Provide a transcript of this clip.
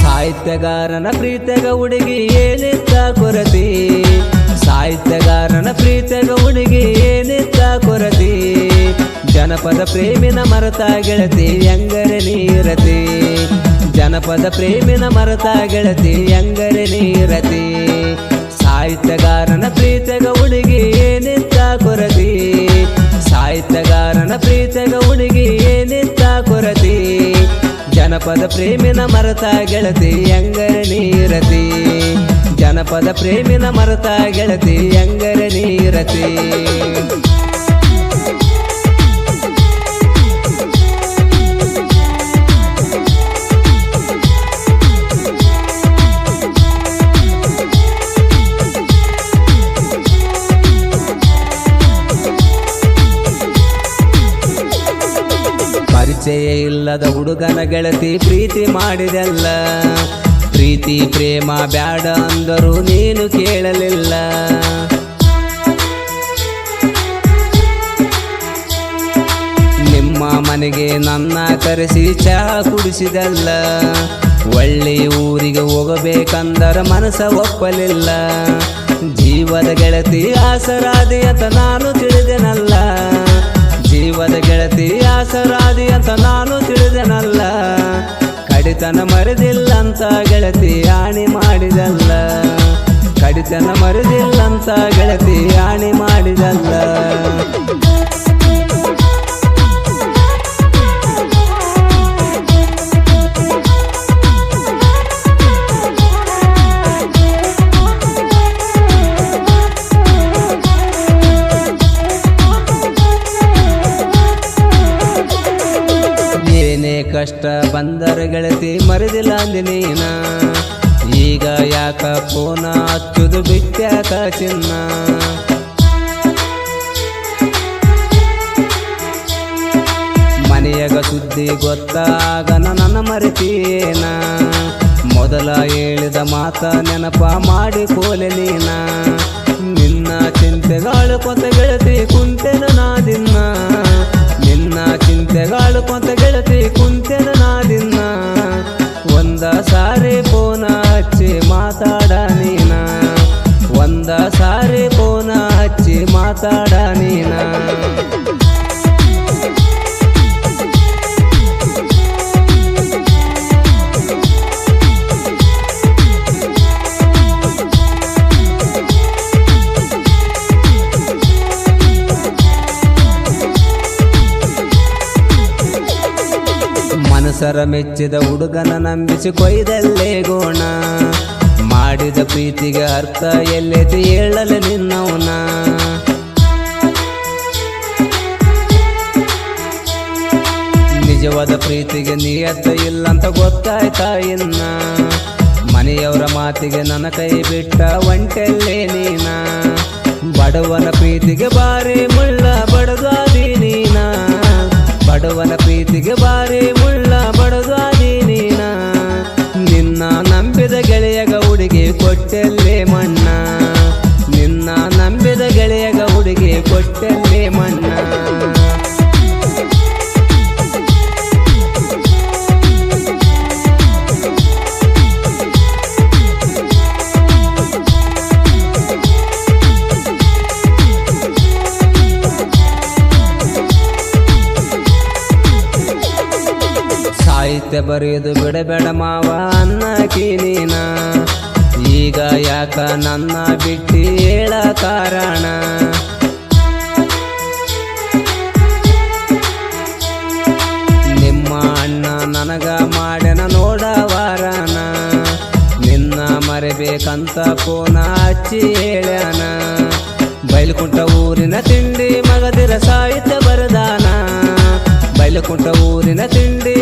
ಸಾಹಿತ್ಯಗಾರನ ಪ್ರೀತಿಗ ಹುಡುಗಿ ಏನಿತ್ತ ಕೊರತಿ, ಸಾಹಿತ್ಯಗಾರನ ಪ್ರೀತಿಗ ಹುಡುಗಿ ಏನಿತ್ತ ಕೊರತಿ, ಜನಪದ ಪ್ರೇಮಿನ ಮರತ ಗೆಳತಿ ಎಂಗರೆ ನೀರತಿ, ಜನಪದ ಪ್ರೇಮಿನ ಮರತ ಗೆಳತಿ ಎಂಗರೆ ನೀರತಿ. ಸಾಹಿತ್ಯಗಾರನ ಪ್ರೀತಿಗ ಹುಡುಗಿ ಏನಿತ್ತ ಕೊರತಿ, ಸಾಹಿತ್ಯಗಾರನ ಪ್ರೀತಿಗ ಹುಡುಗಿ ಏನಿತ್ತ ಕೊರತಿ, ಜನಪದ ಪ್ರೇಮಿನ ಮರತ ಗೆಳತಿ ಎಂಗರೆ ನೀರತಿ, ಜನಪದ ಪ್ರೇಮಿನ ಮರತ ಗೆಳತಿ ಎಂಗರೆ ನೀರತಿ. ಪರಿಚಯ ಇಲ್ಲದ ಹುಡುಗನ ಗೆಳತಿ ಪ್ರೀತಿ ಮಾಡಿದೆಲ್ಲ, ಪ್ರೀತಿ ಪ್ರೇಮ ಬ್ಯಾಡ ಅಂದರೂ ನೀನು ಕೇಳಲಿಲ್ಲ. ನಿಮ್ಮ ಮನೆಗೆ ನನ್ನ ಕರೆಸಿ ಚಹಾ ಕುಡಿಸಿದಲ್ಲ, ಒಳ್ಳೆ ಊರಿಗೆ ಹೋಗಬೇಕಂದರ ಮನಸ ಒಪ್ಪಲಿಲ್ಲ. ಜೀವದ ಗೆಳತಿ ಆಸರಾದಿ ಅಂತ ನಾನು ತಿಳಿದೆನಲ್ಲ, ಜೀವದ ಗೆಳತಿ ಆಸರಾದಿ ಅಂತ ನಾನು ತಿಳಿದೆನಲ್ಲ. ಕಡಿತನ ಮರೆದಿಲ್ಲಂತ ಗೆಳತಿ ಆಣಿ ಮಾಡಿದಲ್ಲ, ಕಡಿತನ ಮರೆದಿಲ್ಲಂತ ಗೆಳತಿ ಆಣಿ ಮಾಡಿದಲ್ಲ. ಏನೇ ಕಷ್ಟ ಬಂದರ ಗೆಳತಿ ಮರೆದಿಲ್ಲ ಅಂದಿ ನೀನ, ಈಗ ಯಾಕ ಫೋನ ಹಚ್ಚುದು ಬಿಟ್ಟ್ಯಾಕ ಚಿನ್ನ. ಮನೆಯಾಗ ಸುದ್ದಿ ಗೊತ್ತಾಗ ನನ್ನ ಮರೆತೀನ, ಮೊದಲ ಹೇಳಿದ ಮಾತ ನೆನಪ ಮಾಡಿ ಕೋಲೆ ನೀನ. ನಿನ್ನ ಚಿಂತೆಗಳು ಕೊಂತ ಗೆಳತಿ ಕುಂತೆನ ನಾದಿನ್ನ, ನಿನ್ನ ಚಿಂತೆಗಳು ಕೊಂತ ಗೆಳತಿ ಕುಂತೆನ ನಾದಿನ್ನ. ಒಂದ ಸಾರಿ ಫೋನ ಹಚ್ಚಿ ಮಾತಾಡ ನೀನ, ಒಂದ ಸಾರಿ ಫೋನ ಹಚ್ಚಿ ಮಾತಾಡ ನೀನ. ಮನಸರ ಮೆಚ್ಚಿದ ಹುಡುಗನ ನಂಬಿಸಿ ಕೊಯ್ದಲ್ಲೇ ಗೋಣ, ಮಾಡಿದ ಪ್ರೀತಿಗೆ ಅರ್ಥ ಎಲ್ಲೈತಿ ಹೇಳಲು ನಿನ್ನವನ. ನಿಜವಾದ ಪ್ರೀತಿಗೆ ನಿಯತ್ತ ಇಲ್ಲಂತ ಗೊತ್ತಾಯ್ತಾ ಇನ್ನ, ಮನೆಯವರ ಮಾತಿಗೆ ನನ್ನ ಕೈ ಬಿಟ್ಟ ಒಂಟೆಲ್ಲೇ ನೀನ. ಬಡವನ ಪ್ರೀತಿಗೆ ಬಾರಿ ಮುಳ್ಳ ಬಡದಾದಿ ನೀನ, ಬಡವನ ಪ್ರೀತಿಗೆ ಬಾರಿ ಮುಳ್ಳ ಬಡದಾದಿ ನೀನ. ನಿನ್ನ ನಂಬಿದ ಗೆಳೆಯಗ ಹುಡುಗಿ ಕೊಟ್ಟೆಲ್ಲೇ ಮಣ್ಣ, ನಿನ್ನ ನಂಬಿದ ಗೆಳೆಯಗ ಹುಡುಗಿ ಕೊಟ್ಟೆಲ್ಲೇ ಮಣ್ಣ. ಸಾಹಿತ್ಯ ಬರೆಯುವುದು ಬಿಡಬೇಡ ಮಾವ ಅನ್ನಕಿ ನೀನ, ಈಗ ಯಾಕ ನನ್ನ ಬಿಟ್ಟಿ ಹೇಳ ಕಾರಣ. ನಿಮ್ಮ ಅಣ್ಣ ನನಗ ಮಾಡ್ಯನ ನೋಡವಾರನ, ನಿನ್ನ ಮರೆಬೇಕಂತ ಫೋನ ಹಚ್ಚಿ ಹೇಳ್ಯಾನ. ಬೈಲುಕುಂಟ ಊರಿನ ತಿಂಡಿ ಮಗದಿರ ಸಾಹಿತ್ಯ ಬರದಾನ, ಬೈಲುಕುಂಟ ಊರಿನ ತಿಂಡಿ